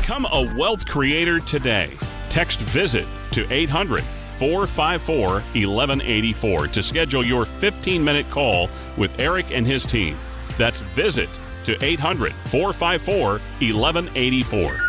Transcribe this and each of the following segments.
Become a wealth creator today. Text VISIT to 800-454-1184 to schedule your 15-minute call with Eric and his team. That's VISIT to 800-454-1184.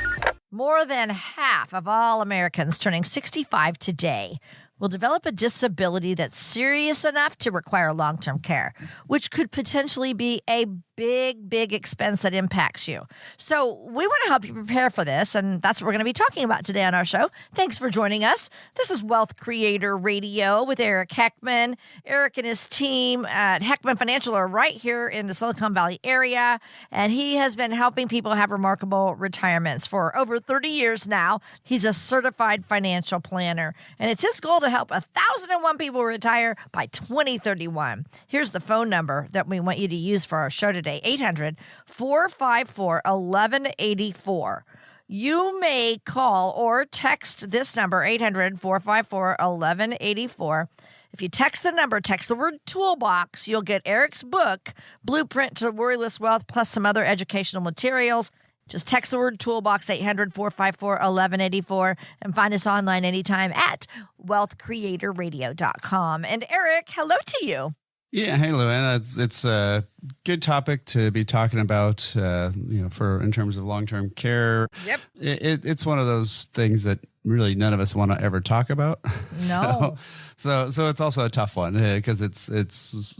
More than half of all Americans turning 65 today will develop a disability that's serious enough to require long-term care, which could potentially be a big expense that impacts you. So we want to help you prepare for this, and that's what we're going to be talking about today on our show. Thanks for joining us. This is Wealth Creator Radio with Eric Heckman. Eric and his team at Heckman Financial are right here in the Silicon Valley area, and he has been helping people have remarkable retirements for over 30 years now. He's a certified financial planner, and it's his goal to help 1,001 people retire by 2031. Here's the phone number that we want you to use for our show today. 800-454-1184. You may call or text this number, 800-454-1184. If you text the number, text the word toolbox, you'll get Eric's book, Blueprint to Worryless Wealth, plus some other educational materials. Just text the word toolbox, 800-454-1184, and find us online anytime at wealthcreatorradio.com. And Eric, hello to you. Yeah, hey, Luanna. It's a good topic to be talking about, for in terms of long-term care. Yep. It's one of those things that really none of us want to ever talk about. No. So it's also a tough one because it's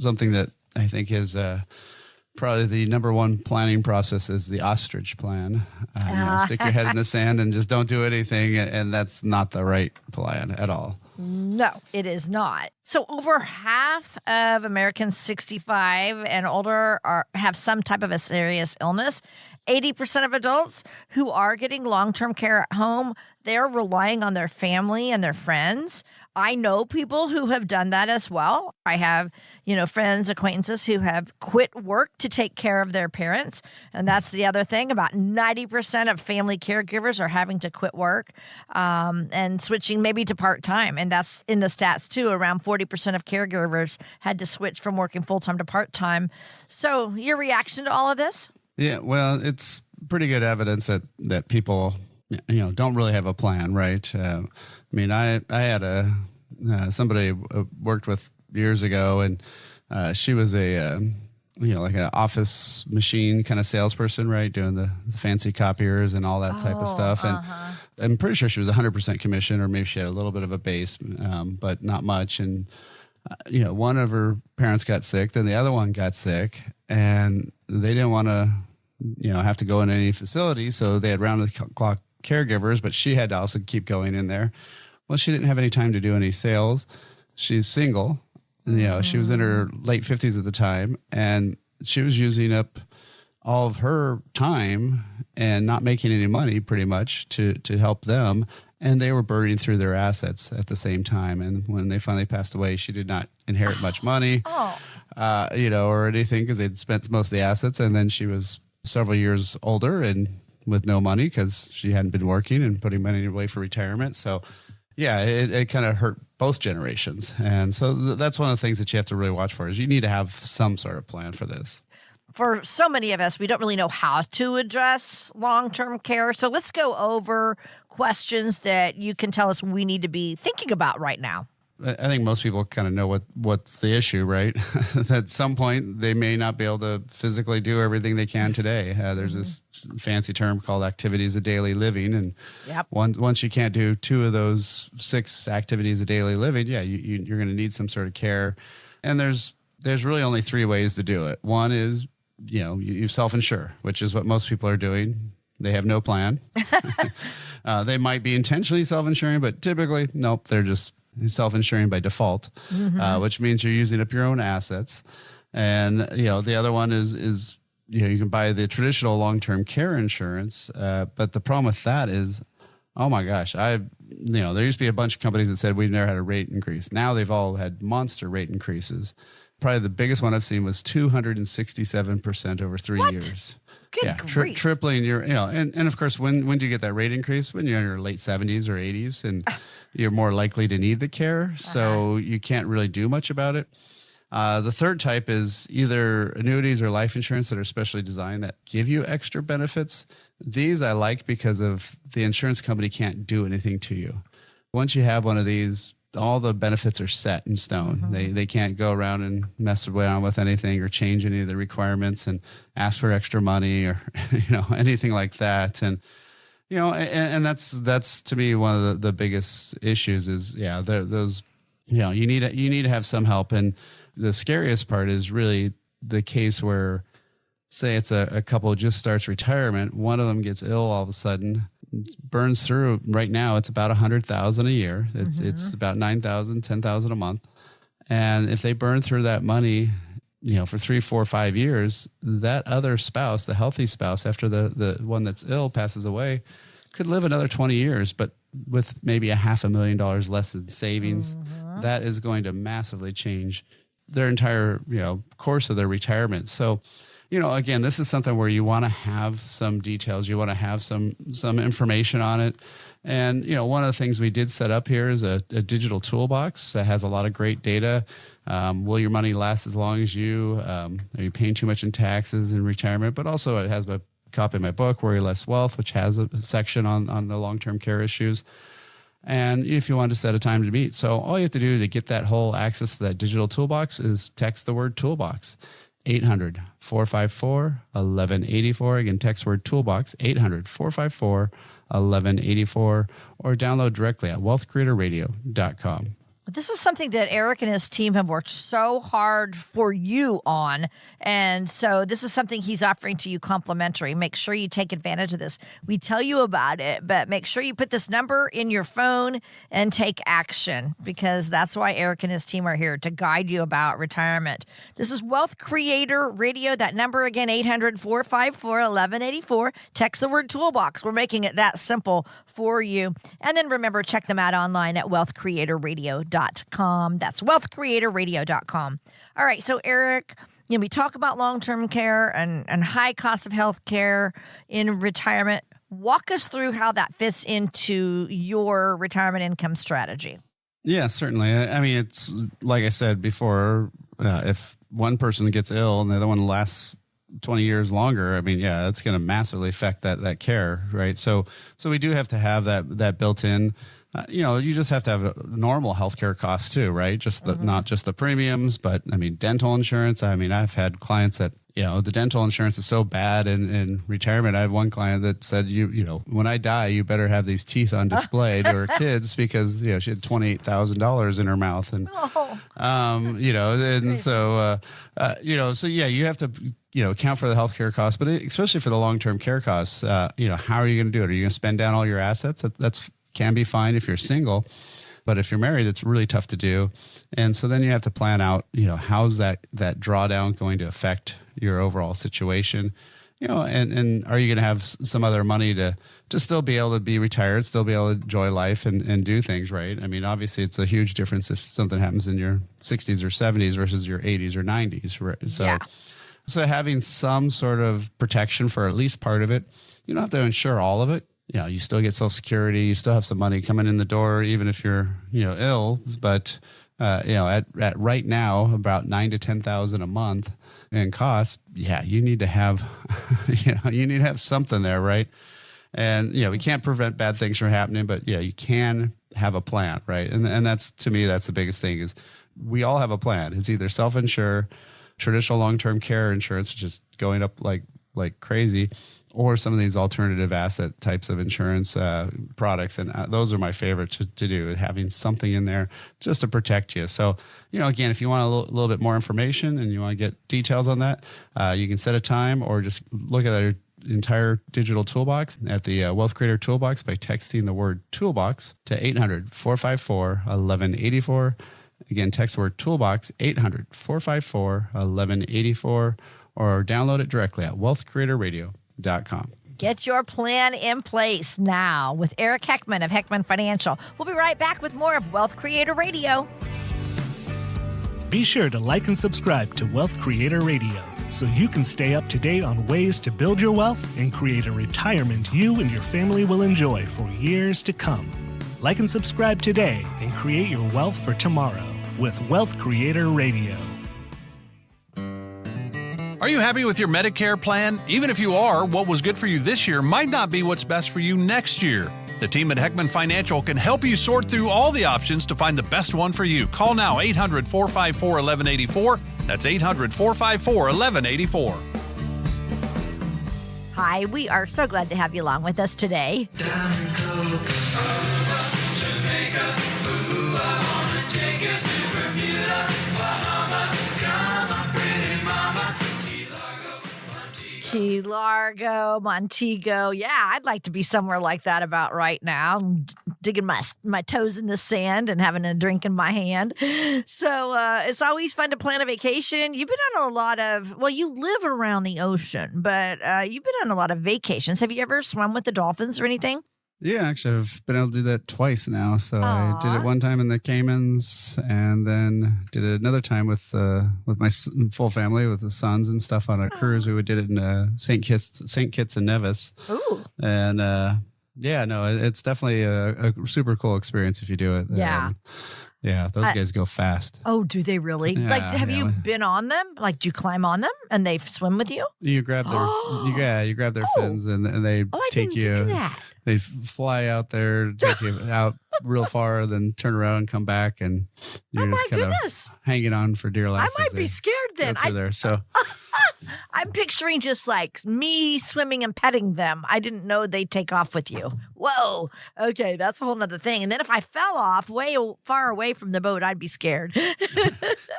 something that I think is probably the number one planning process is the ostrich plan. Stick your head in the sand and just don't do anything, and that's not the right plan at all. No, it is not. So over half of Americans 65 and older have some type of a serious illness. 80% of adults who are getting long-term care at home, they're relying on their family and their friends. I know people who have done that as well. I have, friends, acquaintances who have quit work to take care of their parents. And that's the other thing. About 90% of family caregivers are having to quit work and switching maybe to part-time. And that's in the stats too. Around 40% of caregivers had to switch from working full-time to part-time. So your reaction to all of this? Yeah, well, it's pretty good evidence that people, don't really have a plan, right? I had somebody I worked with years ago, and she was like an office machine kind of salesperson, right? Doing the fancy copiers and all that type of stuff. And I'm pretty sure she was 100% commission, or maybe she had a little bit of a base, but not much. And, one of her parents got sick, then the other one got sick, and they didn't want to, have to go in any facility. So they had round the clock caregivers, but she had to also keep going in there. Well, she didn't have any time to do any sales. She's single. She was in her late 50s at the time, and she was using up all of her time and not making any money pretty much to help them. And they were burning through their assets at the same time. And when they finally passed away, she did not inherit much money, or anything, because they'd spent most of the assets. And then she was several years older and with no money because she hadn't been working and putting money away for retirement. So, yeah, it kind of hurt both generations. And so that's one of the things that you have to really watch for is you need to have some sort of plan for this. For so many of us, we don't really know how to address long-term care. So let's go over questions that you can tell us we need to be thinking about right now. I think most people kind of know what's the issue, right? At some point, they may not be able to physically do everything they can today. There's this fancy term called activities of daily living. And once you can't do 2 of those 6 activities of daily living, you're going to need some sort of care. And there's really only 3 ways to do it. One is, you self-insure, which is what most people are doing. They have no plan. They might be intentionally self-insuring, but typically, nope, they're just self-insuring by default, which means you're using up your own assets. And, the other one is you can buy the traditional long-term care insurance. But the problem with that is, oh my gosh, there used to be a bunch of companies that said we've never had a rate increase. Now they've all had monster rate increases. Probably the biggest one I've seen was 267% over 3 years. Good grief. Tripling your, and of course, when do you get that rate increase? When you're in your late 70s or 80s, and you're more likely to need the care. So you can't really do much about it. The third type is either annuities or life insurance that are specially designed that give you extra benefits. These I like because of the insurance company can't do anything to you. Once you have one of these, all the benefits are set in stone. They can't go around and mess around with anything or change any of the requirements and ask for extra money or anything like that. And and that's to me one of the biggest issues is those you need to have some help. And the scariest part is really the case where, say it's a couple just starts retirement, one of them gets ill all of a sudden, burns through. Right now it's about $100,000 a year. It's about $9,000, $10,000 a month. And if they burn through that money, for 3, 4, 5 years, that other spouse, the healthy spouse, after the one that's ill passes away, could live another 20 years, but with maybe $500,000 less in savings. That is going to massively change their entire, course of their retirement. So, again, this is something where you want to have some details. You want to have some information on it. And, one of the things we did set up here is a digital toolbox that has a lot of great data. Will your money last as long as you? Are you paying too much in taxes in retirement? But also it has a copy of my book, Worry Less Wealth, which has a section on the long-term care issues. And if you want to set a time to meet. So all you have to do to get that whole access to that digital toolbox is text the word toolbox. 800-454-1184. Again, text word toolbox, 800-454-1184, or download directly at wealthcreatorradio.com. This is something that Eric and his team have worked so hard for you on. And so this is something he's offering to you complimentary. Make sure you take advantage of this. We tell you about it, but make sure you put this number in your phone and take action, because that's why Eric and his team are here, to guide you about retirement. This is Wealth Creator Radio. That number again, 800-454-1184. Text the word toolbox. We're making it that simple for you. And then remember, check them out online at wealthcreatorradio.com. That's wealthcreatorradio.com. All right. So Eric, we talk about long-term care and high cost of health care in retirement. Walk us through how that fits into your retirement income strategy. Yeah, certainly. I mean, it's like I said before, if one person gets ill and the other one lasts 20 years longer, I mean, it's going to massively affect that care, right? So we do have to have that built in. You just have to have normal healthcare costs too, right? Just not just the premiums, but I mean, dental insurance. I mean, I've had clients that, the dental insurance is so bad in retirement. I had one client that said, when I die, you better have these teeth on display to her kids because, she had $28,000 in her mouth. And, so you have to, account for the healthcare costs, but especially for the long-term care costs, how are you going to do it? Are you going to spend down all your assets? That's can be fine if you're single, but if you're married, it's really tough to do. And so then you have to plan out, how's that drawdown going to affect your overall situation, and are you going to have some other money to still be able to be retired, still be able to enjoy life and do things, right? I mean, obviously it's a huge difference if something happens in your 60s or 70s versus your 80s or 90s, right? So having some sort of protection for at least part of it. You don't have to insure all of it. You still get Social Security, you still have some money coming in the door, even if you're, ill. But, at right now, about $9,000 to $10,000 a month in costs. You need to have, you need to have something there, right? And, we can't prevent bad things from happening, but you can have a plan, right? And that's, to me, that's the biggest thing is we all have a plan. It's either self-insure, traditional long-term care insurance, which is going up like crazy, or some of these alternative asset types of insurance products. And those are my favorite to do, having something in there just to protect you. So, again, if you want a little bit more information and you want to get details on that, you can set a time or just look at our entire digital toolbox at the Wealth Creator Toolbox by texting the word toolbox to 800-454-1184. Again, text the word toolbox, 800-454-1184, or download it directly at wealthcreatorradio.com. Get your plan in place now with Eric Heckman of Heckman Financial. We'll be right back with more of Wealth Creator Radio. Be sure to like and subscribe to Wealth Creator Radio so you can stay up to date on ways to build your wealth and create a retirement you and your family will enjoy for years to come. Like and subscribe today and create your wealth for tomorrow with Wealth Creator Radio. Are you happy with your Medicare plan? Even if you are, what was good for you this year might not be what's best for you next year. The team at Heckman Financial can help you sort through all the options to find the best one for you. Call now 800-454-1184. That's 800-454-1184. Hi, we are so glad to have you along with us today. Key Largo, Montego. Yeah, I'd like to be somewhere like that about right now. I'm digging my toes in the sand and having a drink in my hand. So it's always fun to plan a vacation. You've been on a lot of, well, you live around the ocean, but you've been on a lot of vacations. Have you ever swum with the dolphins or anything? Yeah, actually, I've been able to do that twice now. So I did it one time in the Caymans, and then did it another time with my full family, with the sons and stuff on a cruise. We did it in St. Kitts and Nevis. Ooh. And yeah, no, it's definitely a super cool experience if you do it. Yeah. Yeah, those guys go fast. Oh, do they really? Yeah, like, have you been on them? Like, do you climb on them and they swim with you? You grab their you grab their fins and they take you. Think of that. They fly out there, take you out real far, then turn around and come back, and you're just kind of hanging on for dear life. I might be scared then. I'm picturing just like me swimming and petting them. I didn't know they'd take off with you. Whoa. Okay, that's a whole nother thing. And then if I fell off way far away from the boat, I'd be scared.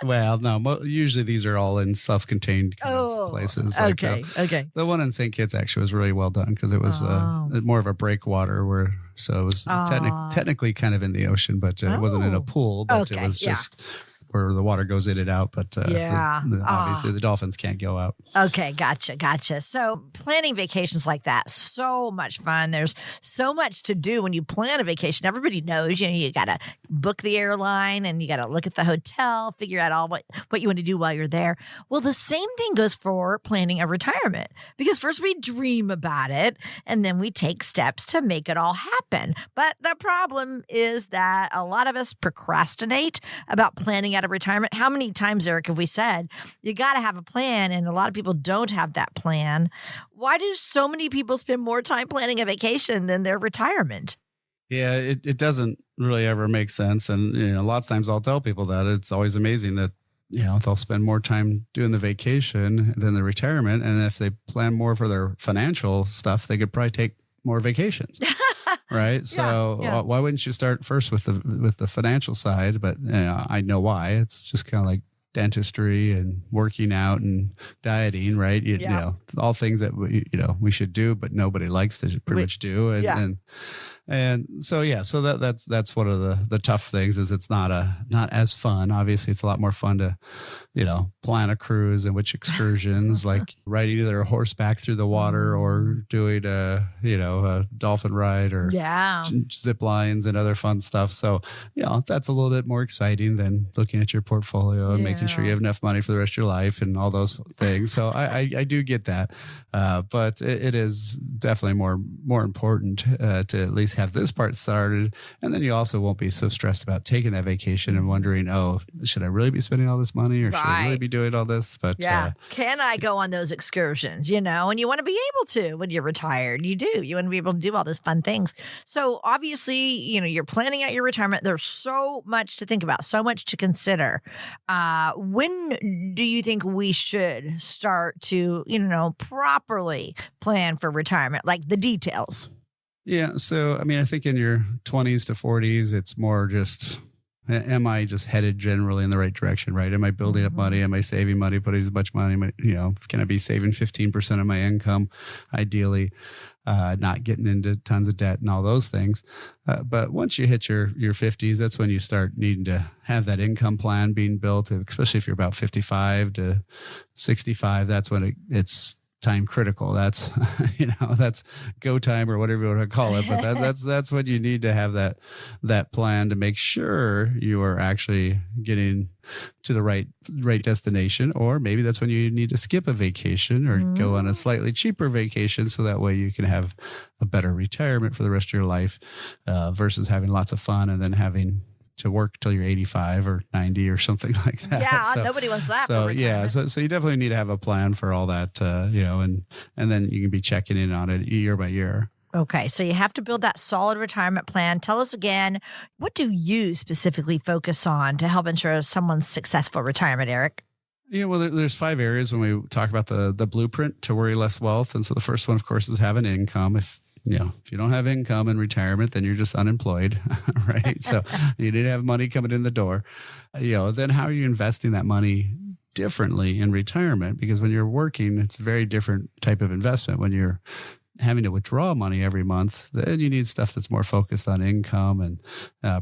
Well, no, usually these are all in self-contained kind of places. Like okay. The one in St. Kitts actually was really well done because it was more of a breakwater so it was technically kind of in the ocean, but it wasn't in a pool, but it was just where the water goes in and out, but obviously the dolphins can't go out. Okay, gotcha. So planning vacations like that, so much fun. There's so much to do when you plan a vacation. Everybody knows, you got to book the airline and you got to look at the hotel, figure out all what you want to do while you're there. Well, the same thing goes for planning a retirement, because first we dream about it and then we take steps to make it all happen. But the problem is that a lot of us procrastinate about planning out of retirement. How many times, Eric, have we said you got to have a plan, and a lot of people don't have that plan? Why do so many people spend more time planning a vacation than their retirement? Yeah, it doesn't really ever make sense. And lots of times I'll tell people that it's always amazing that they'll spend more time doing the vacation than the retirement, and if they plan more for their financial stuff, they could probably take more vacations. Right. So why wouldn't you start first with the financial side? But I know why. It's just kind of like dentistry and working out and dieting, right? You know, all things that we should do, but nobody likes to pretty much do. And so that's one of the tough things is it's not as fun. Obviously, it's a lot more fun to plan a cruise and which excursions, like riding either a horseback through the water or doing a dolphin ride or zip lines and other fun stuff. So that's a little bit more exciting than looking at your portfolio and making sure you have enough money for the rest of your life and all those things. So I do get that, but it is definitely more important to at least have this part started, and then you also won't be so stressed about taking that vacation and wondering, should I really be spending all this money or should I really be doing all this? But can I go on those excursions? And you want to be able to when you're retired. You do. You want to be able to do all those fun things. So obviously, you're planning out your retirement. There's so much to think about, so much to consider. When do you think we should start to, properly plan for retirement, like the details? Yeah. So, I think in your 20s to 40s, it's more just, am I just headed generally in the right direction, right? Am I building up money? Am I saving money, putting as much money, can I be saving 15% of my income, ideally, not getting into tons of debt and all those things. But once you hit your 50s, that's when you start needing to have that income plan being built, especially if you're about 55 to 65, that's when it's time critical. That's that's go time or whatever you want to call it, but that's when you need to have that plan to make sure you are actually getting to the right destination. Or maybe that's when you need to skip a vacation or go on a slightly cheaper vacation, so that way you can have a better retirement for the rest of your life, versus having lots of fun and then having to work till you're 85 or 90 or something like that. Yeah, So, nobody wants that. so for yeah, retirement. so you definitely need to have a plan for all that, and then you can be checking in on it year by year. Okay, so you have to build that solid retirement plan. Tell us again, what do you specifically focus on to help ensure someone's successful retirement, Eric? Yeah, well, there's 5 areas when we talk about the blueprint to worry less wealth. And so the first one, of course, is having income. If you don't have income in retirement, then you're just unemployed, right? So you need to have money coming in the door. Then how are you investing that money differently in retirement? Because when you're working, it's a very different type of investment. When you're having to withdraw money every month, then you need stuff that's more focused on income and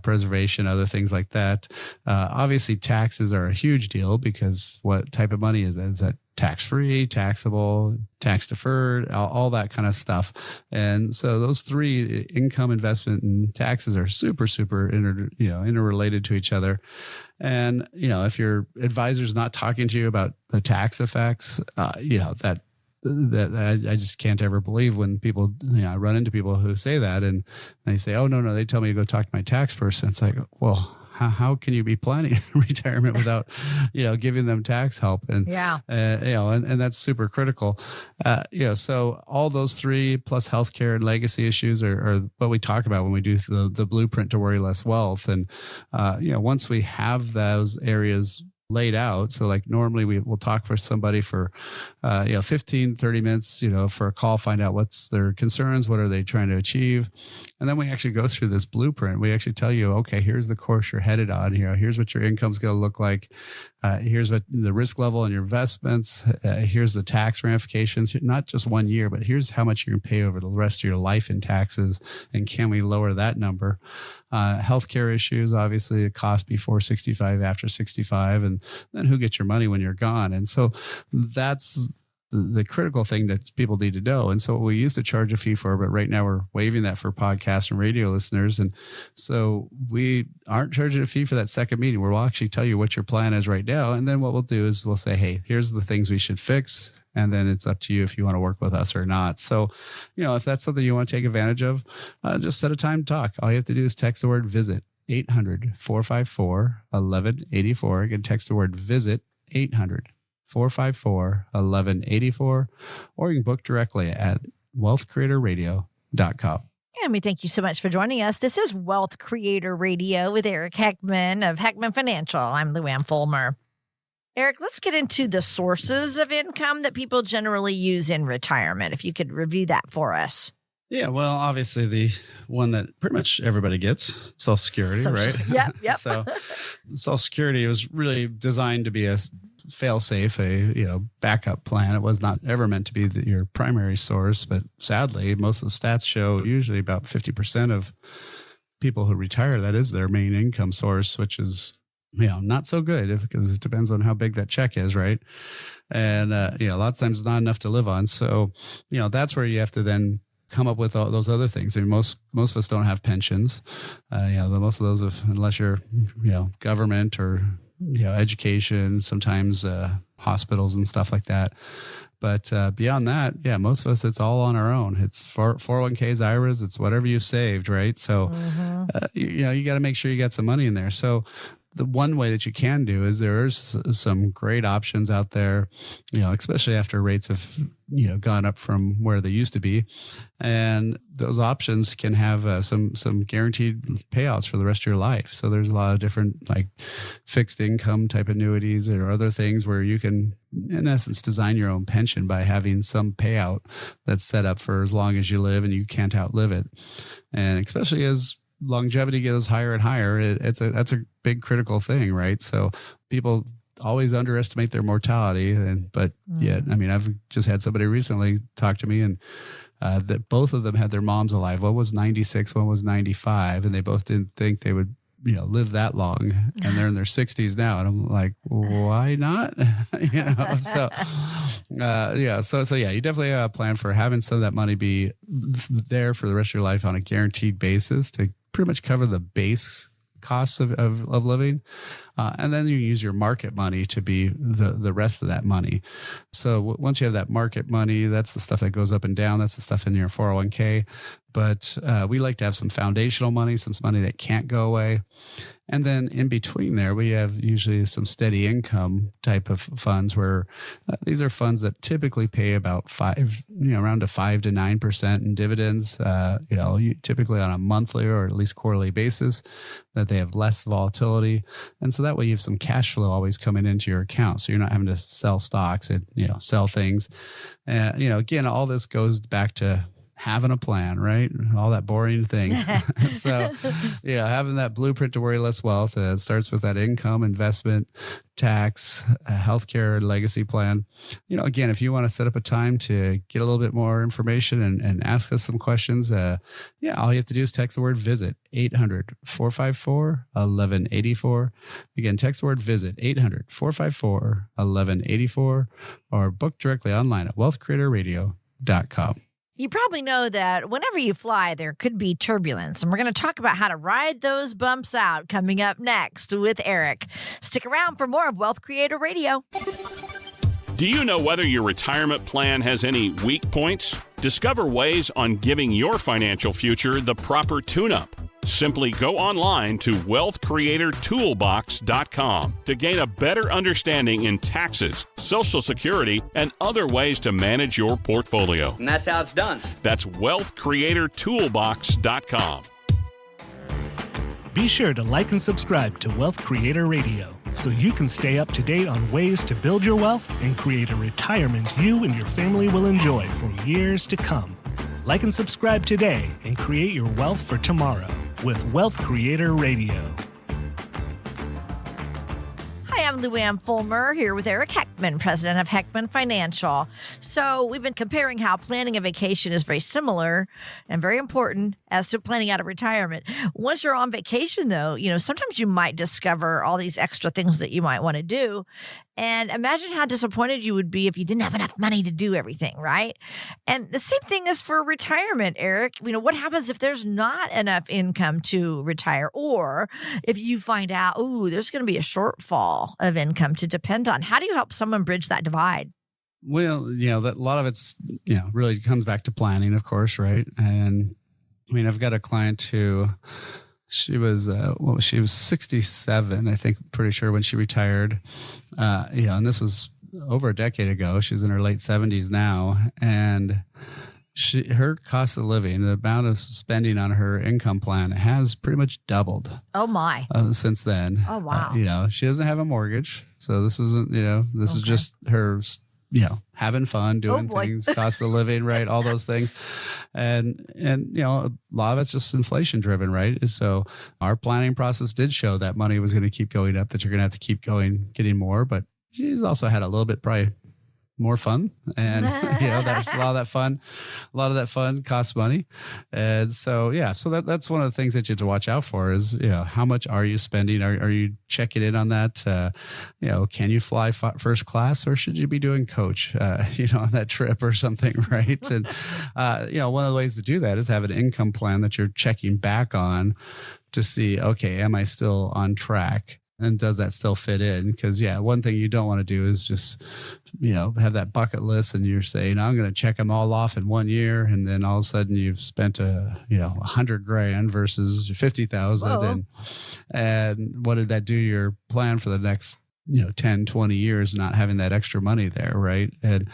preservation, other things like that. Obviously, taxes are a huge deal because what type of money is that? Is that tax-free, taxable, tax-deferred, all that kind of stuff? And so those 3, income, investment, and taxes, are super, super interrelated to each other. And, if your advisor's not talking to you about the tax effects, that I just can't ever believe when people, I run into people who say that and they say, oh, no, they tell me to go talk to my tax person. It's like, well, how can you be planning retirement without, giving them tax help? And, Yeah. And that's super critical. So all those 3 plus healthcare and legacy issues are what we talk about when we do the blueprint to worry less wealth. And, once we have those areas laid out. So like normally we will talk for somebody for, 15, 30 minutes, for a call, find out what's their concerns, what are they trying to achieve. And then we actually go through this blueprint. We actually tell you, okay, here's the course you're headed on. Here's what your income's going to look like. Here's what the risk level in your investments. Here's the tax ramifications, not just 1 year, but here's how much you're going to pay over the rest of your life in taxes. And can we lower that number? Healthcare issues, obviously, the cost before 65, after 65, and then who gets your money when you're gone. And so that's the critical thing that people need to know. And so we used to charge a fee for, but right now we're waiving that for podcast and radio listeners. And so we aren't charging a fee for that second meeting where we'll actually tell you what your plan is right now. And then what we'll do is we'll say, hey, here's the things we should fix. And then it's up to you if you want to work with us or not. So, if that's something you want to take advantage of, just set a time to talk. All you have to do is text the word visit, 800-454-1184. Again, text the word visit, 800-454-1184. Or you can book directly at wealthcreatorradio.com. And we thank you so much for joining us. This is Wealth Creator Radio with Eric Heckman of Heckman Financial. I'm Luann Fulmer. Eric, let's get into the sources of income that people generally use in retirement. If you could review that for us. Yeah, well, obviously the one that pretty much everybody gets, Social Security, right? Yep. So Social Security was really designed to be a fail-safe, a backup plan. It was not ever meant to be your primary source, but sadly, most of the stats show usually about 50% of people who retire, that is their main income source, which is not so good because it depends on how big that check is, right? And a lot of times it's not enough to live on. So that's where you have to then come up with all those other things. I mean, most of us don't have pensions. Most of those, unless you're government or education, sometimes hospitals and stuff like that. But beyond that, most of us, it's all on our own. It's 401ks, IRAs, it's whatever you've saved, right? So, you got to make sure you got some money in there. So the one way that you can do is there's some great options out there, especially after rates have, gone up from where they used to be. And those options can have some guaranteed payouts for the rest of your life. So there's a lot of different like fixed income type annuities or other things where you can, in essence, design your own pension by having some payout that's set up for as long as you live and you can't outlive it. And especially as longevity goes higher and higher, that's a big critical thing, right? So people always underestimate their mortality, but yet, I mean, I've just had somebody recently talk to me, and that both of them had their moms alive. One was 96, one was 95, and they both didn't think they would live that long, and they're in their 60s now. And I'm like, why not? So you definitely plan for having some of that money be there for the rest of your life on a guaranteed basis to pretty much cover the base costs of living. And then you use your market money to be the rest of that money. So once you have that market money, that's the stuff that goes up and down. That's the stuff in your 401k. but we like to have some foundational money, some money that can't go away. And then in between there, we have usually some steady income type of funds where these are funds that typically pay about around 5 to 9% in dividends, typically on a monthly or at least quarterly basis, that they have less volatility. And so that way you have some cash flow always coming into your account. So you're not having to sell stocks and, sell things. Again, all this goes back to having a plan, right? All that boring thing. So, having that blueprint to worry less wealth starts with that income, investment, tax, healthcare, and legacy plan. Again, if you want to set up a time to get a little bit more information and ask us some questions, all you have to do is text the word VISIT, 800-454-1184. Again, text the word VISIT, 800-454-1184, or book directly online at wealthcreatorradio.com. You probably know that whenever you fly, there could be turbulence, and we're going to talk about how to ride those bumps out coming up next with Eric. Stick around for more of Wealth Creator Radio. Do you know whether your retirement plan has any weak points? Discover ways on giving your financial future the proper tune-up. Simply go online to wealthcreatortoolbox.com to gain a better understanding in taxes, Social Security, and other ways to manage your portfolio. And that's how it's done. That's wealthcreatortoolbox.com. Be sure to like and subscribe to Wealth Creator Radio so you can stay up to date on ways to build your wealth and create a retirement you and your family will enjoy for years to come. Like and subscribe today and create your wealth for tomorrow with Wealth Creator Radio. Hi, I'm Luann Fulmer here with Eric Heckman, president of Heckman Financial. So we've been comparing how planning a vacation is very similar and very important as to planning out a retirement. Once you're on vacation, though, sometimes you might discover all these extra things that you might want to do. And imagine how disappointed you would be if you didn't have enough money to do everything, right? And the same thing is for retirement, Eric. What happens if there's not enough income to retire, or if you find out, there's going to be a shortfall of income to depend on? How do you help someone bridge that divide? Well, that a lot of it's, really comes back to planning, of course, right? And I've got a client who, she was 67, I think, pretty sure, when she retired. And this was over a decade ago. She's in her late 70s now, and her cost of living, the amount of spending on her income plan, has pretty much doubled. Oh my! Since then. Oh wow! She doesn't have a mortgage, so this isn't. This is just her. Having fun, doing things, cost of living, right? All those things. And a lot of it's just inflation driven, right? So our planning process did show that money was going to keep going up, that you're going to have to keep going, getting more. But she's also had a little bit probably more fun. And, that's a lot of that fun costs money. And so, so that's one of the things that you have to watch out for is, how much are you spending? Are you checking in on that? Can you fly first class, or should you be doing coach, on that trip or something, right? And, one of the ways to do that is have an income plan that you're checking back on to see, okay, am I still on track? And does that still fit in? Because, one thing you don't want to do is just, have that bucket list and you're saying, I'm going to check them all off in 1 year. And then all of a sudden you've spent $100,000 versus 50,000. And what did that do to your plan for the next 10, 20 years, not having that extra money there, right? And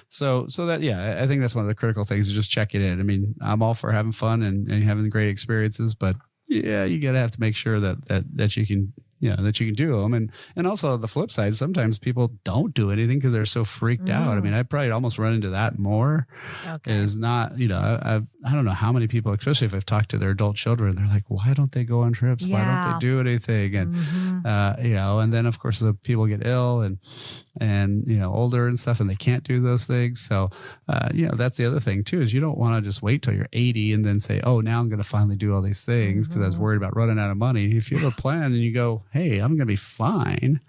so that, I think that's one of the critical things, is just check it in. I'm all for having fun and having great experiences, but you got to have to make sure that you can, that you can do them. And also the flip side, sometimes people don't do anything because they're so freaked out. I probably almost run into that more. Is not, I don't know how many people, especially if I've talked to their adult children, they're like, why don't they go on trips? Why don't they do anything? And, and then of course the people get ill and older and stuff, and they can't do those things. So, that's the other thing too, is you don't want to just wait till you're 80 and then say, oh, now I'm going to finally do all these things because I was worried about running out of money. If you have a plan and you go, hey, I'm going to be fine.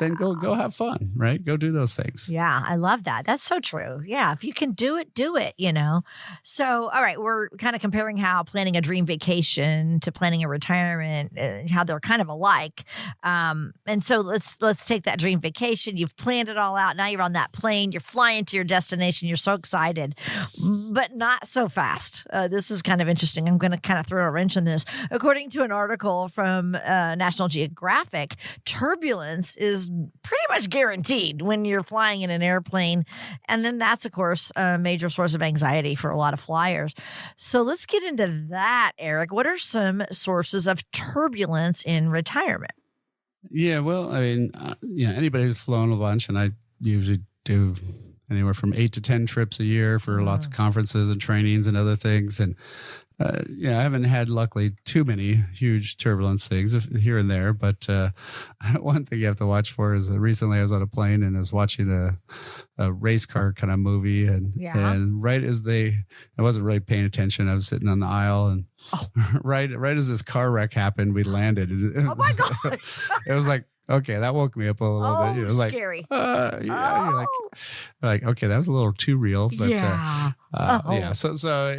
Then go have fun, right? Go do those things. Yeah, I love that. That's so true. Yeah, if you can do it, do it, So, all right, we're kind of comparing how planning a dream vacation to planning a retirement, how they're kind of alike. And so let's take that dream vacation. You've planned it all out. Now you're on that plane. You're flying to your destination. You're so excited, but not so fast. This is kind of interesting. I'm going to kind of throw a wrench in this. According to an article from National Geographic, turbulence is pretty much guaranteed when you're flying in an airplane. And then that's, of course, a major source of anxiety for a lot of flyers. So let's get into that, Eric. What are some sources of turbulence in retirement? Yeah, well, I mean, anybody who's flown a bunch, and I usually do anywhere from 8 to 10 trips a year for lots of conferences and trainings and other things. And I haven't had, luckily, too many huge turbulence things here and there. But one thing you have to watch for is recently I was on a plane and I was watching a race car kind of movie. And right as I wasn't really paying attention. I was sitting on the aisle and right as this car wreck happened, we landed. Oh, my gosh. It was like, okay, that woke me up a little bit. It was scary. You're like, okay, that was a little too real. But So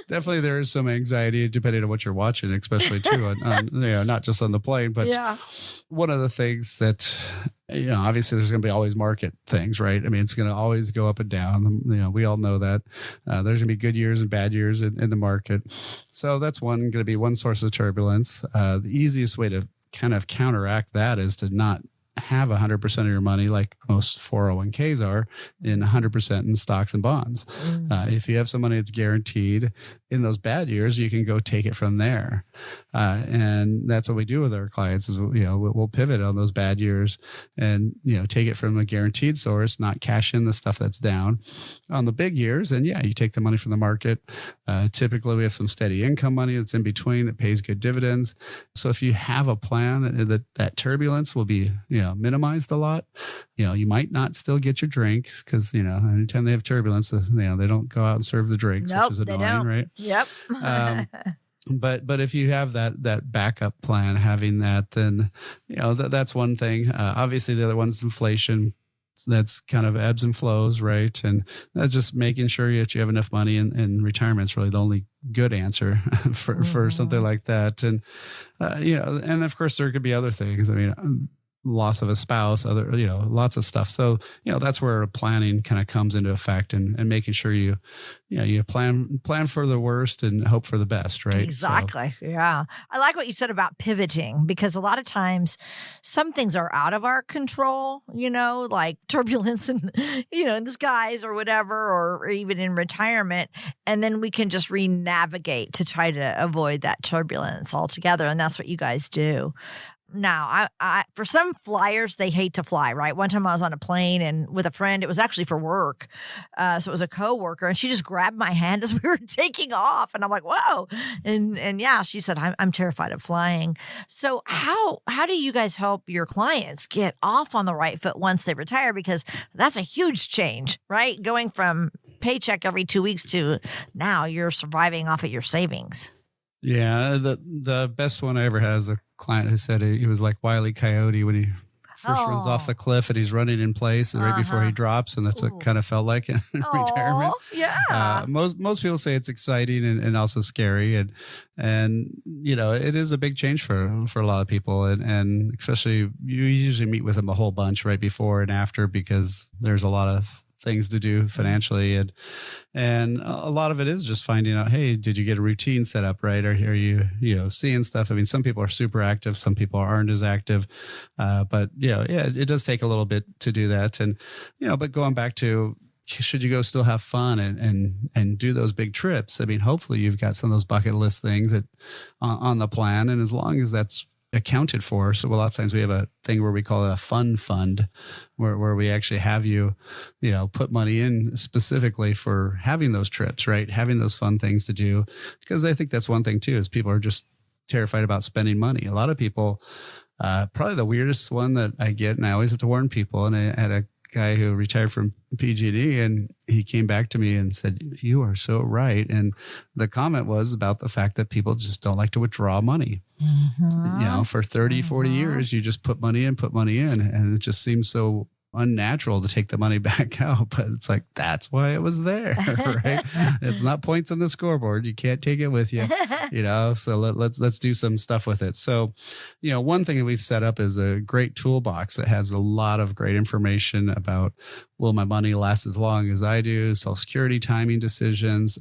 definitely there is some anxiety depending on what you're watching, especially too on not just on the plane. But one of the things that obviously there's going to be always market things, right? I mean, it's going to always go up and down. We all know that. There's going to be good years and bad years in the market. So that's going to be one source of turbulence. The easiest way to kind of counteract that is to not have 100% of your money, like most 401ks are, in 100% in stocks and bonds. If you have some money that's guaranteed in those bad years, you can go take it from there. And that's what we do with our clients is, we'll pivot on those bad years and, take it from a guaranteed source, not cash in the stuff that's down. On the big years, and you take the money from the market. Typically we have some steady income money that's in between that pays good dividends. So if you have a plan, that turbulence will be, minimized a lot. You might not still get your drinks because, anytime they have turbulence, they don't go out and serve the drinks, which is annoying, right? Yep. But if you have that backup plan, having that, then, that's one thing. Obviously, the other one's inflation. That's kind of ebbs and flows, right? And that's just making sure that you have enough money, and retirement's really the only good answer for something like that. And, and of course, there could be other things. I mean, loss of a spouse, other, lots of stuff. So, that's where planning kind of comes into effect and making sure you plan for the worst and hope for the best, right? Exactly. So. Yeah. I like what you said about pivoting, because a lot of times some things are out of our control, like turbulence in the skies or whatever, or even in retirement. And then we can just re-navigate to try to avoid that turbulence altogether. And that's what you guys do. Now, I for some flyers, they hate to fly, right? One time I was on a plane and with a friend, it was actually for work. So it was a coworker, and she just grabbed my hand as we were taking off. And I'm like, whoa. And she said, I'm terrified of flying. So how do you guys help your clients get off on the right foot once they retire? Because that's a huge change, right? Going from paycheck every 2 weeks to now you're surviving off of your savings. Yeah, the best one I ever had is a client who said he was like Wile E. Coyote when he first runs off the cliff and he's running in place and right before he drops, and that's what it kind of felt like in retirement. Yeah. Most people say it's exciting and also scary, and it is a big change for a lot of people, and especially you usually meet with them a whole bunch right before and after, because there's a lot of things to do financially, and a lot of it is just finding out, hey, did you get a routine set up right? Or are you seeing stuff? I mean, some people are super active, some people aren't as active, but it does take a little bit to do that. And but going back to, should you go still have fun and do those big trips? I mean, hopefully you've got some of those bucket list things that on the plan, and as long as that's accounted for. So a lot of times we have a thing where we call it a fun fund, where we actually have you put money in specifically for having those trips, right? Having those fun things to do. Because I think that's one thing too, is people are just terrified about spending money. A lot of people, probably the weirdest one that I get, and I always have to warn people, and I had a guy who retired from PG&E, and he came back to me and said, "You are so right." And the comment was about the fact that people just don't like to withdraw money. For 30, 40 years, you just put money in, and it just seems so unnatural to take the money back out, but it's like, that's why it was there, right? It's not points on the scoreboard. You can't take it with you, so let's do some stuff with it. So, one thing that we've set up is a great toolbox that has a lot of great information about, will my money last as long as I do? Social Security timing decisions,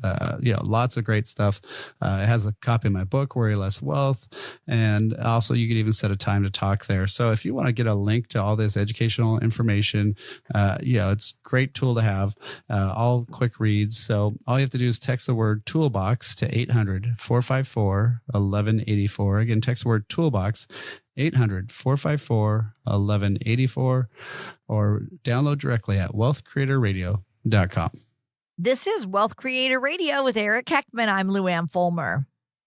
lots of great stuff. It has a copy of my book, Worry Less Wealth. And also you can even set a time to talk there. So if you want to get a link to all this educational information, it's a great tool to have, all quick reads. So all you have to do is text the word toolbox to 800-454-1184. Again, text the word toolbox 800-454-1184, or download directly at wealthcreatorradio.com. This is Wealth Creator Radio with Eric Heckman. I'm Lou Ann Fulmer.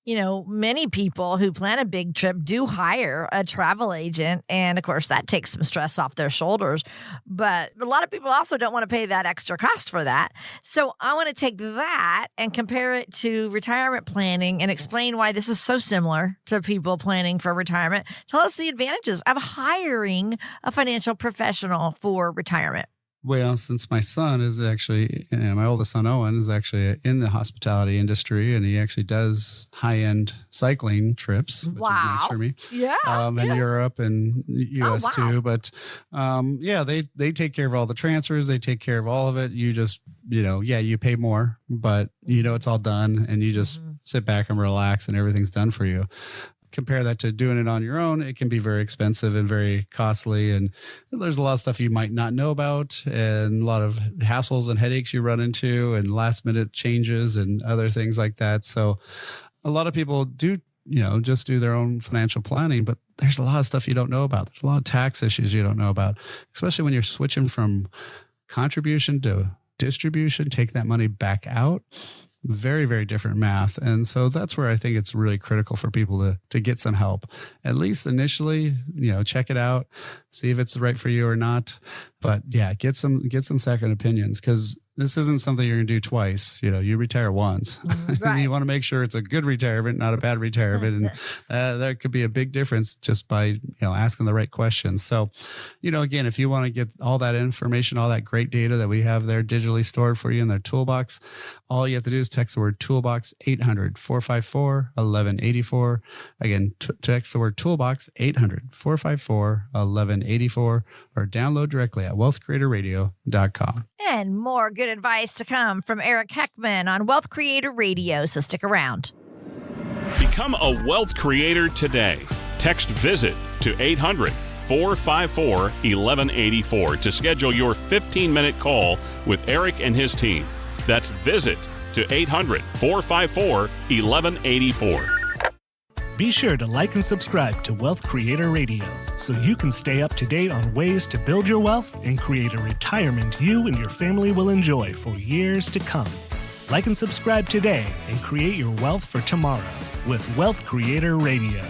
Many people who plan a big trip do hire a travel agent. And of course, that takes some stress off their shoulders. But a lot of people also don't want to pay that extra cost for that. So I want to take that and compare it to retirement planning and explain why this is so similar to people planning for retirement. Tell us the advantages of hiring a financial professional for retirement. Well, since my son is actually, my oldest son, Owen, is actually in the hospitality industry, and he actually does high-end cycling trips, which is nice for me. Yeah. In Europe and U.S. too. But, they take care of all the transfers. They take care of all of it. You just, you pay more, but it's all done, and you just sit back and relax, and everything's done for you. Compare that to doing it on your own, it can be very expensive and very costly. And there's a lot of stuff you might not know about, and a lot of hassles and headaches you run into, and last minute changes and other things like that. So a lot of people do, just do their own financial planning, but there's a lot of stuff you don't know about. There's a lot of tax issues you don't know about, especially when you're switching from contribution to distribution, take that money back out. Very, very different math. And so that's where I think it's really critical for people to get some help. At least initially, check it out, see if it's right for you or not. But yeah, get some second opinions, because this isn't something you're going to do twice. You retire once. Right. You want to make sure it's a good retirement, not a bad retirement. And there could be a big difference just by, asking the right questions. So, again, if you want to get all that information, all that great data that we have there digitally stored for you in their toolbox, all you have to do is text the word toolbox 800-454-1184. Again, text the word toolbox 800-454-1184, or download directly at wealthcreatorradio.com. And more good advice to come from Eric Heckman on Wealth Creator Radio, so stick around. Become a wealth creator today. Text VISIT to 800-454-1184 to schedule your 15-minute call with Eric and his team. That's VISIT to 800-454-1184. Be sure to like and subscribe to Wealth Creator Radio so you can stay up to date on ways to build your wealth and create a retirement you and your family will enjoy for years to come. Like and subscribe today and create your wealth for tomorrow with Wealth Creator Radio.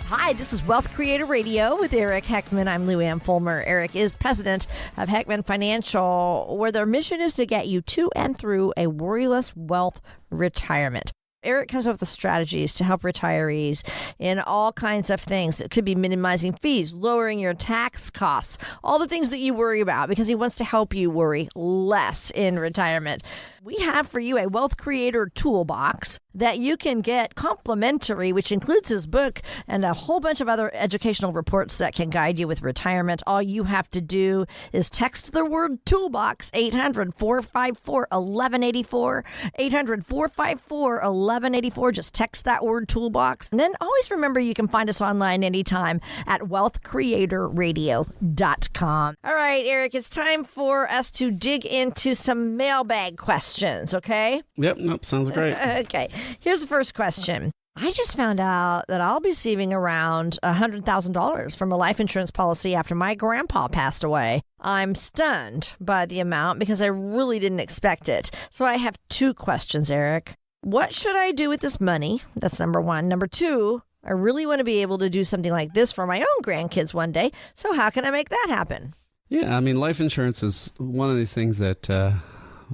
Hi, this is Wealth Creator Radio with Eric Heckman. I'm Lou Ann Fulmer. Eric is president of Heckman Financial, where their mission is to get you to and through a worryless wealth retirement. Eric comes up with the strategies to help retirees in all kinds of things. It could be minimizing fees, lowering your tax costs, all the things that you worry about, because he wants to help you worry less in retirement. We have for you a Wealth Creator toolbox that you can get complimentary, which includes his book and a whole bunch of other educational reports that can guide you with retirement. All you have to do is text the word toolbox 800-454-1184, 800-454-1184. Just text that word toolbox. And then always remember you can find us online anytime at wealthcreatorradio.com. All right, Eric, it's time for us to dig into some mailbag questions. Okay? Yep. Nope. Sounds great. Okay. Here's the first question. I just found out that I'll be receiving around $100,000 from a life insurance policy after my grandpa passed away. I'm stunned by the amount because I really didn't expect it. So I have two questions, Eric. What should I do with this money? That's number one. Number two, I really want to be able to do something like this for my own grandkids one day. So how can I make that happen? Yeah. I mean, life insurance is one of these things that,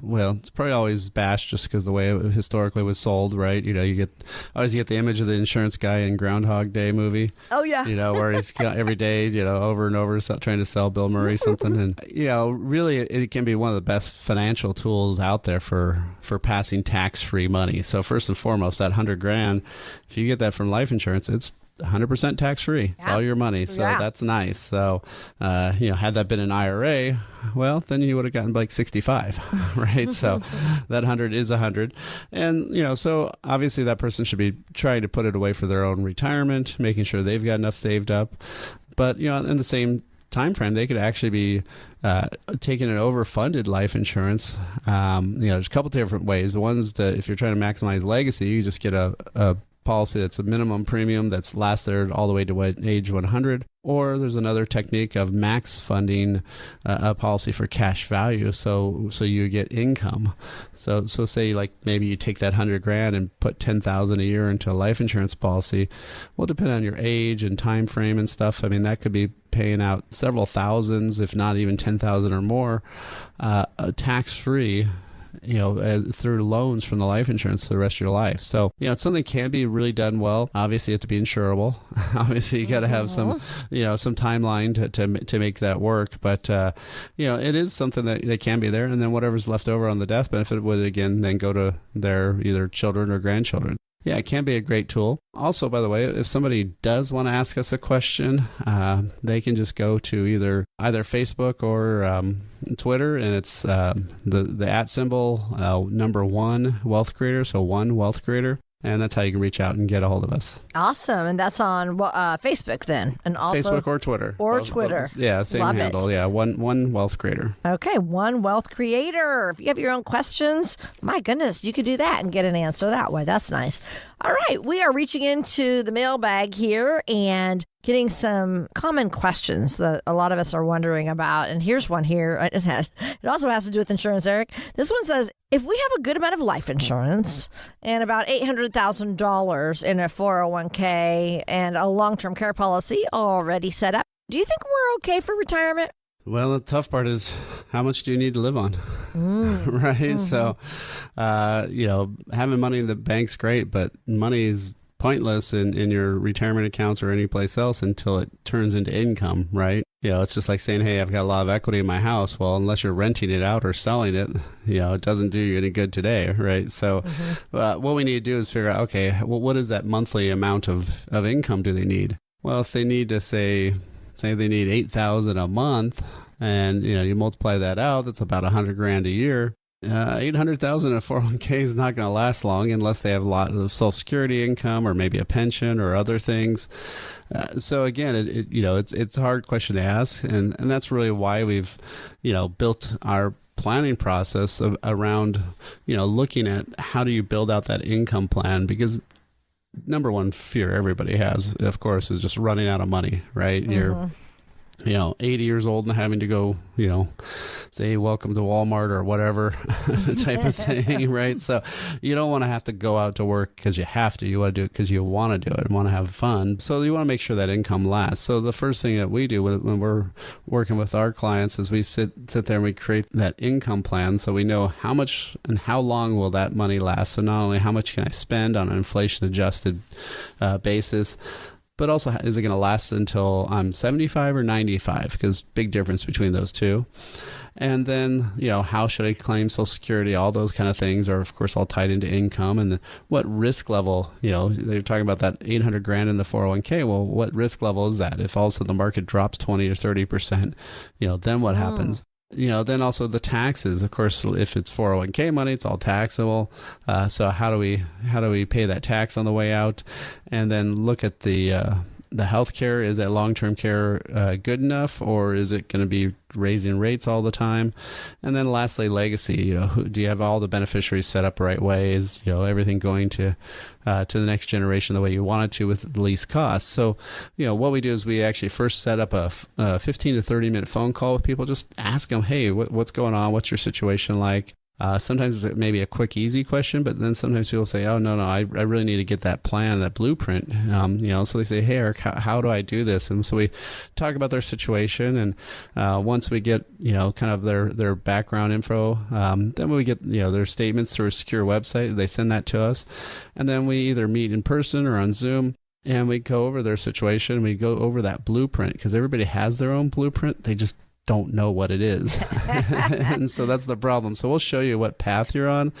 well, it's probably always bashed just because the way it historically was sold, right? You always get the image of the insurance guy in Groundhog Day movie. Oh, yeah. Where he's every day, over and over trying to sell Bill Murray something. And, really it can be one of the best financial tools out there for passing tax-free money. So first and foremost, that $100,000, if you get that from life insurance, it's 100% tax-free. It's all your money. So that's nice. So, had that been an IRA, well, then you would have gotten like 65, right? So that 100 is 100. And, so obviously that person should be trying to put it away for their own retirement, making sure they've got enough saved up. But, in the same time frame, they could actually be taking an overfunded life insurance. There's a couple different ways. One's if you're trying to maximize legacy, you just get a policy that's a minimum premium that's lasts there all the way to age 100. Or there's another technique of max funding a policy for cash value, so you get income. So say like maybe you take that $100,000 and put $10,000 a year into a life insurance policy. Well, depending on your age and time frame and stuff, I mean that could be paying out several thousands, if not even 10,000 or more, tax free. Through loans from the life insurance for the rest of your life. So, it's something that can be really done well. Obviously, you have to be insurable. Obviously, you got to have some timeline to make that work. But, it is something that can be there. And then whatever's left over on the death benefit would, again, then go to their either children or grandchildren. Yeah, it can be a great tool. Also, by the way, if somebody does want to ask us a question, they can just go to either Facebook or Twitter, and it's the @ symbol number 1 Wealth Creator, so 1 Wealth Creator. And that's how you can reach out and get a hold of us. Awesome. And that's on Facebook then. And also Facebook or Twitter. Twitter. Yeah, same Love handle. It. Yeah, one Wealth Creator. Okay, 1 Wealth Creator. If you have your own questions, my goodness, you could do that and get an answer that way. That's nice. All right, we are reaching into the mailbag here and getting some common questions that a lot of us are wondering about. And here's one here. It also has to do with insurance, Eric. This one says, if we have a good amount of life insurance and about $800,000 in a 401k and a long-term care policy already set up, do you think we're okay for retirement? Well, the tough part is how much do you need to live on, right? Mm-hmm. So, having money in the bank's great, but money is pointless in your retirement accounts or any place else until it turns into income, right? It's just like saying, hey, I've got a lot of equity in my house. Well, unless you're renting it out or selling it, it doesn't do you any good today, right? So what we need to do is figure out, okay, well, what is that monthly amount of income do they need? Well, if they need to say they need $8,000 a month, and you multiply that out, that's about $100,000 a year. $800,000 in a 401k is not going to last long unless they have a lot of Social Security income or maybe a pension or other things. So again, it's a hard question to ask, and that's really why we've built our planning process around looking at how do you build out that income plan, because number one fear everybody has, of course, is just running out of money, right? You're 80 years old and having to go, say welcome to Walmart or whatever type of thing, right? So you don't want to have to go out to work because you have to. You want to do it because you want to do it and want to have fun. So you want to make sure that income lasts. So the first thing that we do when we're working with our clients is we sit there and we create that income plan so we know how much and how long will that money last. So not only how much can I spend on an inflation adjusted basis, but also, is it going to last until I'm 75 or 95? Because big difference between those two. And then, how should I claim Social Security? All those kind of things are, of course, all tied into income. And what risk level, they're talking about that $800,000 in the 401k. Well, what risk level is that? If all of a sudden the market drops 20 or 30%, then what happens? Then also the taxes, of course, if it's 401k money, it's all taxable. So how do we pay that tax on the way out? And then look at the health care. Is that long-term care good enough, or is it going to be raising rates all the time? And then lastly, legacy. Do you have all the beneficiaries set up the right way? Is everything going to the next generation the way you want it to with the least cost? So what we do is we actually first set up a 15 to 30 minute phone call with people. Just ask them, hey, what's going on? What's your situation like? Sometimes it's maybe a quick, easy question, but then sometimes people say, oh, no, I really need to get that plan, that blueprint. So they say, hey, Eric, how do I do this? And so we talk about their situation. And once we get, kind of their background info, then we get, their statements through a secure website. They send that to us. And then we either meet in person or on Zoom. And we go over their situation. We go over that blueprint because everybody has their own blueprint. They just don't know what it is. And so that's the problem. So we'll show you what path you're on,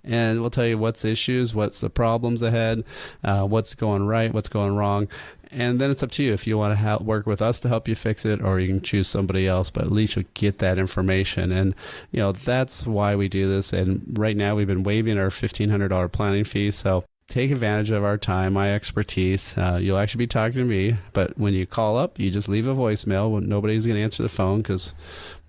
and we'll tell you what's issues, what's the problems ahead, what's going right, what's going wrong. And then it's up to you if you want to work with us to help you fix it, or you can choose somebody else, but at least you get that information. And, that's why we do this. And right now we've been waiving our $1,500 planning fee. So take advantage of our time, my expertise. You'll actually be talking to me, but when you call up, you just leave a voicemail. Nobody's going to answer the phone because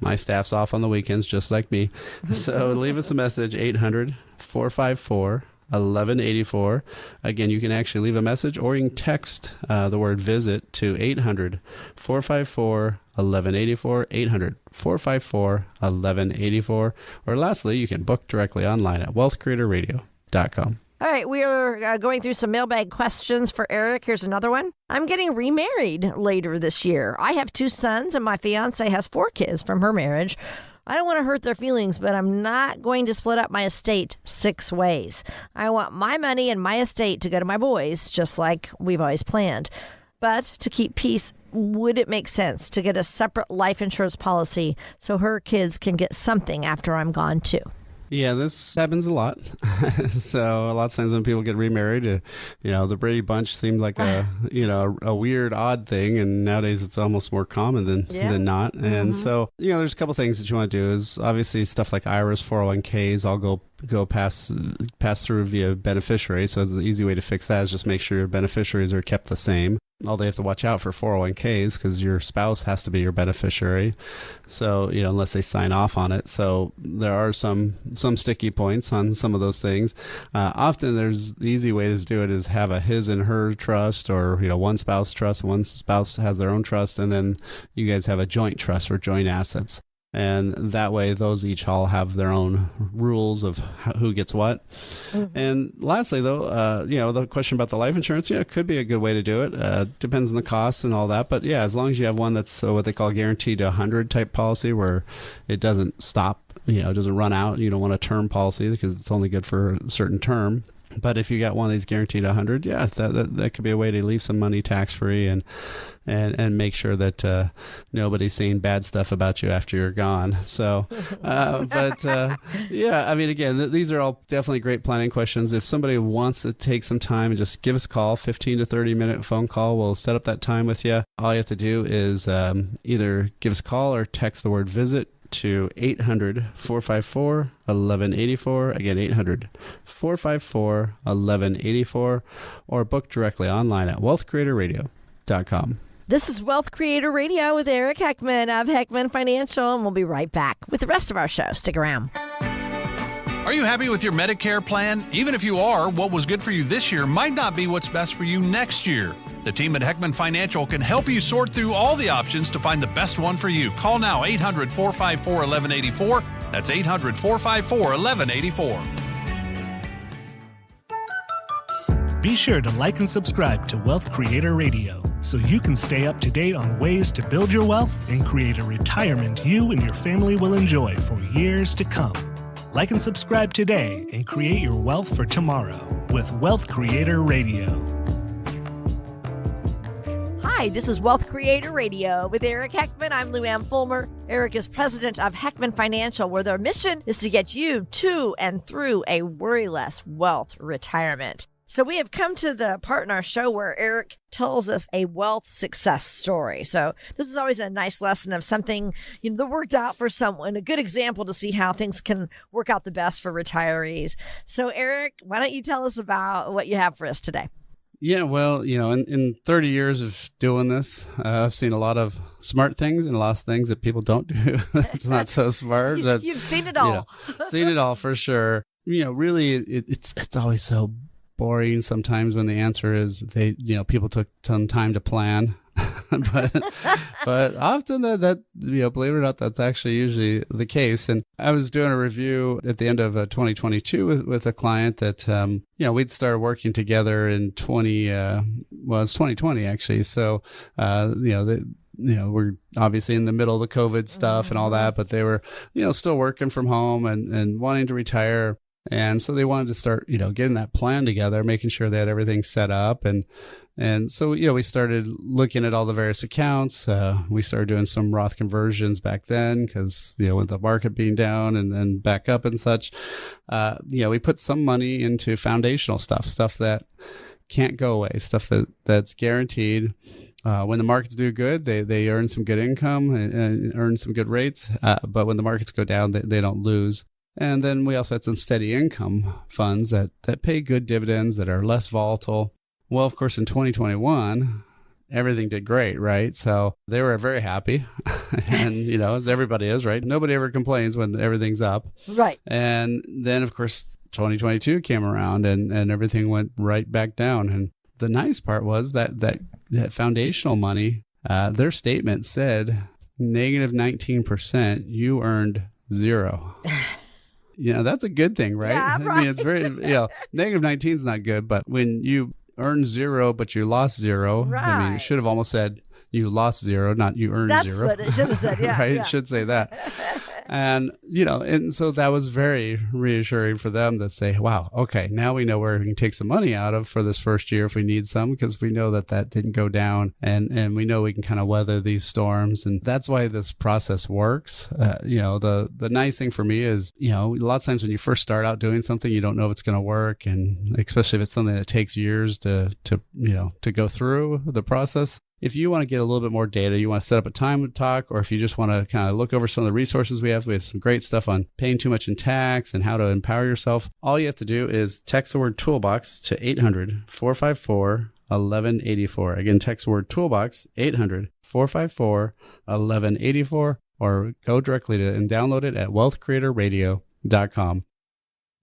my staff's off on the weekends, just like me. So leave us a message, 800-454-1184. Again, you can actually leave a message, or you can text the word visit to 800-454-1184, 800-454-1184. Or lastly, you can book directly online at wealthcreatorradio.com. All right, we are going through some mailbag questions for Eric. Here's another one. I'm getting remarried later this year. I have 2 sons, and my fiance has 4 kids from her marriage. I don't want to hurt their feelings, but I'm not going to split up my estate 6 ways. I want my money and my estate to go to my boys, just like we've always planned. But to keep peace, would it make sense to get a separate life insurance policy so her kids can get something after I'm gone too? Yeah, this happens a lot. So a lot of times when people get remarried, the Brady Bunch seemed like a weird, odd thing, and nowadays it's almost more common than not. And so, there's a couple things that you want to do. Is obviously stuff like IRAs, 401ks, all go pass through via beneficiary. So the easy way to fix that is just make sure your beneficiaries are kept the same. All they have to watch out for 401ks because your spouse has to be your beneficiary. So, unless they sign off on it. So there are some sticky points on some of those things. Often the easy way to do it is have a his and her trust, or, one spouse trust, one spouse has their own trust, and then you guys have a joint trust or joint assets. And that way, those each all have their own rules of who gets what. Mm-hmm. And lastly, though, the question about the life insurance, it could be a good way to do it. Depends on the costs and all that. But yeah, as long as you have one that's what they call guaranteed to 100 type policy, where it doesn't stop, it doesn't run out. You don't want a term policy because it's only good for a certain term. But if you got one of these guaranteed 100, yeah, that could be a way to leave some money tax free and make sure that nobody's saying bad stuff about you after you're gone. So, yeah, I mean, again, these are all definitely great planning questions. If somebody wants to take some time and just give us a call, 15 to 30 minute phone call, we'll set up that time with you. All you have to do is either give us a call or text the word visit to 800-454-1184. Again, 800-454-1184, or book directly online at wealthcreatorradio.com. This is Wealth Creator Radio with Eric Heckman of Heckman Financial, and we'll be right back with the rest of our show. Stick around. Are you happy with your Medicare plan? Even if you are, what was good for you this year might not be what's best for you next year. The team at Heckman Financial can help you sort through all the options to find the best one for you. Call now, 800-454-1184. That's 800-454-1184. Be sure to like and subscribe to Wealth Creator Radio so you can stay up to date on ways to build your wealth and create a retirement you and your family will enjoy for years to come. Like and subscribe today and create your wealth for tomorrow with Wealth Creator Radio. Hi, this is Wealth Creator Radio with Eric Heckman. I'm Lou Ann Fulmer. Eric is president of Heckman Financial, where their mission is to get you to and through a worry-less wealth retirement. So we have come to the part in our show where Eric tells us a wealth success story. So this is always a nice lesson of something that worked out for someone, a good example to see how things can work out the best for retirees. So Eric, why don't you tell us about what you have for us today? Yeah, well, in 30 years of doing this, I've seen a lot of smart things and a lot of things that people don't do. It's not so smart. You've seen it all. Seen it all for sure. Really, it's always so boring sometimes when the answer is people took some time to plan. but often that believe it or not, that's actually usually the case. And I was doing a review at the end of 2022 with a client that we'd started working together in it's 2020 actually. So we're obviously in the middle of the COVID stuff and all that, but they were still working from home and wanting to retire. And so they wanted to start, getting that plan together, making sure they had everything set up. And so, we started looking at all the various accounts. We started doing some Roth conversions back then because, with the market being down and then back up and such, we put some money into foundational stuff that can't go away, stuff that's guaranteed. When the markets do good, they earn some good income and earn some good rates. But when the markets go down, they don't lose. And then we also had some steady income funds that pay good dividends, that are less volatile. Well, of course, in 2021, everything did great, right? So they were very happy. And, as everybody is, right? Nobody ever complains when everything's up. Right. And then, of course, 2022 came around and everything went right back down. And the nice part was that foundational money, their statement said negative 19%, you earned zero. That's a good thing, right? Yeah, right. I mean, it's very, negative 19 is not good, but when you earn zero, but you lost zero, right. I mean, it should have almost said you lost zero, not you earned zero. That's what it should have said, yeah. Right? Yeah. It should say that. And, and so that was very reassuring for them to say, wow, okay, now we know where we can take some money out of for this first year if we need some, because we know that didn't go down and we know we can kind of weather these storms. And that's why this process works. The nice thing for me is, a lot of times when you first start out doing something, you don't know if it's going to work. And especially if it's something that takes years to go through the process. If you want to get a little bit more data, you want to set up a time to talk, or if you just want to kind of look over some of the resources we have some great stuff on paying too much in tax and how to empower yourself. All you have to do is text the word toolbox to 800-454-1184. Again, text the word toolbox, 800-454-1184, or go directly to and download it at wealthcreatorradio.com.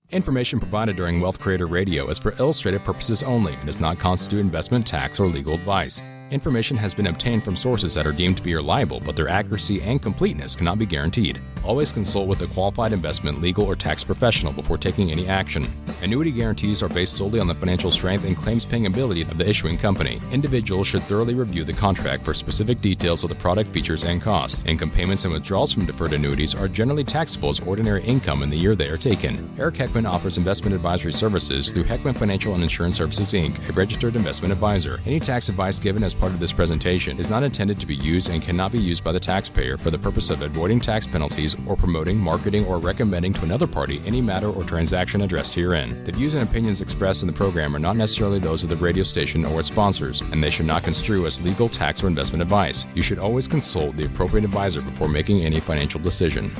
Information provided during Wealth Creator Radio is for illustrative purposes only and does not constitute investment, tax, or legal advice. Information has been obtained from sources that are deemed to be reliable, but their accuracy and completeness cannot be guaranteed. Always consult with a qualified investment, legal, or tax professional before taking any action. Annuity guarantees are based solely on the financial strength and claims-paying ability of the issuing company. Individuals should thoroughly review the contract for specific details of the product features and costs. Income payments and withdrawals from deferred annuities are generally taxable as ordinary income in the year they are taken. Eric Heckman offers investment advisory services through Heckman Financial and Insurance Services, Inc., a registered investment advisor. Any tax advice given as part of this presentation is not intended to be used and cannot be used by the taxpayer for the purpose of avoiding tax penalties or promoting, marketing, or recommending to another party any matter or transaction addressed herein. The views and opinions expressed in the program are not necessarily those of the radio station or its sponsors, and they should not construe as legal, tax, or investment advice. You should always consult the appropriate advisor before making any financial decision.